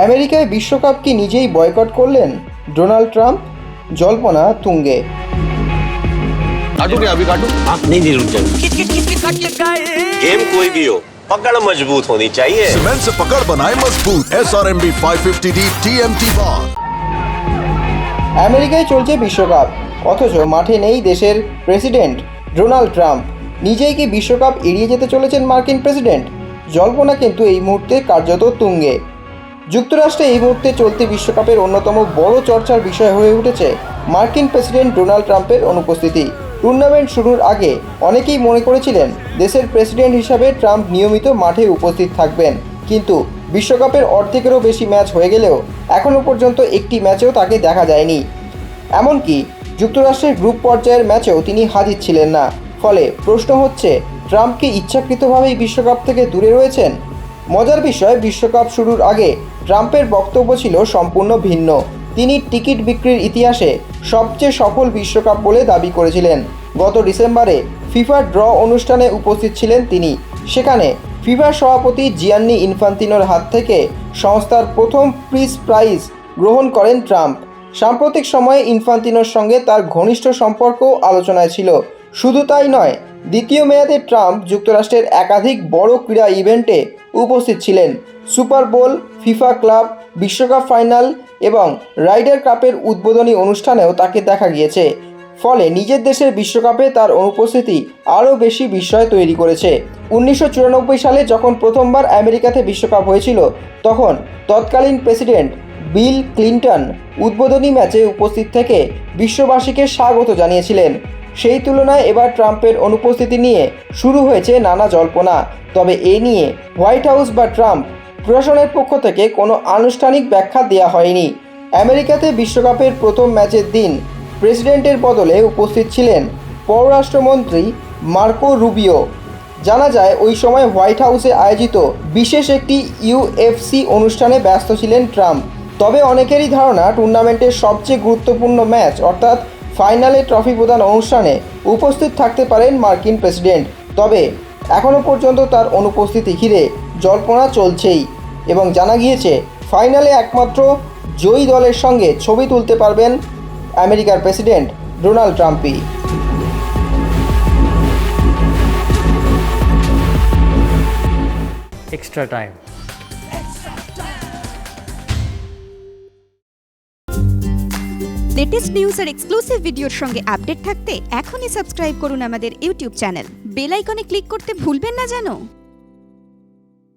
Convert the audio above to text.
আমেরিকায় বিশ্বকাপ কি নিজেই বয়কট করলেন ডোনাল্ড ট্রাম্প? জল্পনা তুঙ্গে। काटू क्या अभी काटू? आप नहीं रुक जाएंगे। गेम कोई भी हो, पकड़ मजबूत होनी चाहिए। सीमेंट से पकड़ बनाए मजबूत। SRMB 550D TMT bar। আমেরিকায় চলছে বিশ্বকাপ, অথচ মাঠে নেই দেশের প্রেসিডেন্ট ডোনাল্ড ট্রাম্প। নিজেই কি বিশ্বকাপ এড়িয়ে যেতে চলেছেন মার্কিন প্রেসিডেন্ট? জল্পনা কিন্তু এই মুহূর্তে কার্যত তুঙ্গে। যুক্তরাষ্ট্রে এই মুহূর্তে চলতি বিশ্বকাপের অন্যতম বড় চর্চার বিষয় হয়ে উঠেছে মার্কিন প্রেসিডেন্ট ডোনাল্ড ট্রাম্পের অনুপস্থিতি। টুর্নামেন্ট শুরুর আগে অনেকেই মনে করেছিলেন দেশের প্রেসিডেন্ট হিসাবে ট্রাম্প নিয়মিত মাঠে উপস্থিত থাকবেন, কিন্তু বিশ্বকাপের অর্ধেকেরও বেশি ম্যাচ হয়ে গেলেও এখনও পর্যন্ত একটি ম্যাচেও তাকে দেখা যায়নি। এমনকি যুক্তরাষ্ট্রের গ্রুপ পর্যায়ের ম্যাচেও তিনি হাজির ছিলেন না। ফলে প্রশ্ন হচ্ছে, ট্রাম্প কি ইচ্ছাকৃতভাবেই বিশ্বকাপ থেকে দূরে রয়েছেন? মজার বিষয়, বিশ্বকাপ শুরুর আগে ট্রাম্পের বক্তব্য ছিল সম্পূর্ণ ভিন্ন। তিনি টিকিট বিক্রির ইতিহাসে সবচেয়ে সফল বিশ্বকাপ বলে দাবি করেছিলেন। গত ডিসেম্বরে ফিফা ড্র অনুষ্ঠানে উপস্থিত ছিলেন তিনি। সেখানে ফিফার সভাপতি জিয়ান্নি ইনফান্তিনোর হাত থেকে সংস্থার প্রথম পিস প্রাইজ গ্রহণ করেন ট্রাম্প। সাম্প্রতিক সময়ে ইনফান্তিনোর সঙ্গে তার ঘনিষ্ঠ সম্পর্কও আলোচনায় ছিল। শুধু তাই নয়, দ্বিতীয় মেয়াদে ট্রাম্প যুক্তরাষ্ট্রের একাধিক বড় ক্রীড়া ইভেন্টে উপস্থিত ছিলেন। সুপার বোল, ফিফা ক্লাব বিশ্বকাপ ফাইনাল এবং রাইডার কাপের উদ্বোধনী অনুষ্ঠানেও তাকে দেখা গিয়েছে। ফলে নিজের দেশের বিশ্বকাপে তার অনুপস্থিতি আরও বেশি বিস্ময় তৈরি করেছে। 1994 সালে যখন প্রথমবার আমেরিকাতে বিশ্বকাপ হয়েছিল, তখন তৎকালীন প্রেসিডেন্ট বিল ক্লিন্টন উদ্বোধনী ম্যাচে উপস্থিত থেকে বিশ্ববাসীকে স্বাগত জানিয়েছিলেন। সেই তুলনায় এবার ট্রাম্পের অনুপস্থিতি নিয়ে শুরু হয়েছে নানা জল্পনা। তবে এ নিয়ে হোয়াইট হাউস বা ট্রাম্প প্রশাসনের পক্ষ থেকে কোনো আনুষ্ঠানিক ব্যাখ্যা দেওয়া হয়নি। আমেরিকাতে বিশ্বকাপের প্রথম ম্যাচের দিন প্রেসিডেন্টের বদলে উপস্থিত ছিলেন পররাষ্ট্রমন্ত্রী মার্কো রুবিও। জানা যায় ওই সময় হোয়াইট হাউসে আয়োজিত বিশেষ একটি UFC অনুষ্ঠানে ব্যস্ত ছিলেন ট্রাম্প। তবে অনেকেরই ধারণা, টুর্নামেন্টের সবচেয়ে গুরুত্বপূর্ণ ম্যাচ অর্থাৎ ফাইনালে ট্রফি প্রদান অনুষ্ঠানে উপস্থিত থাকতে পারেন মার্কিন প্রেসিডেন্ট। তবে এখনও পর্যন্ত তার অনুপস্থিতি ঘিরে জল্পনা চলছেই এবং জানা গিয়েছে ফাইনালে একমাত্র জয়ী দলের সঙ্গে ছবি তুলতে পারবেন আমেরিকার প্রেসিডেন্ট ডোনাল্ড ট্রাম্পই। extra time. লেটেস্ট নিউজ আর এক্সক্লুসিভ ভিডিওর সঙ্গে আপডেট থাকতে এখনই সাবস্ক্রাইব করুন আমাদের ইউটিউব চ্যানেল। বেল আইকনে ক্লিক করতে ভুলবেন না যেন।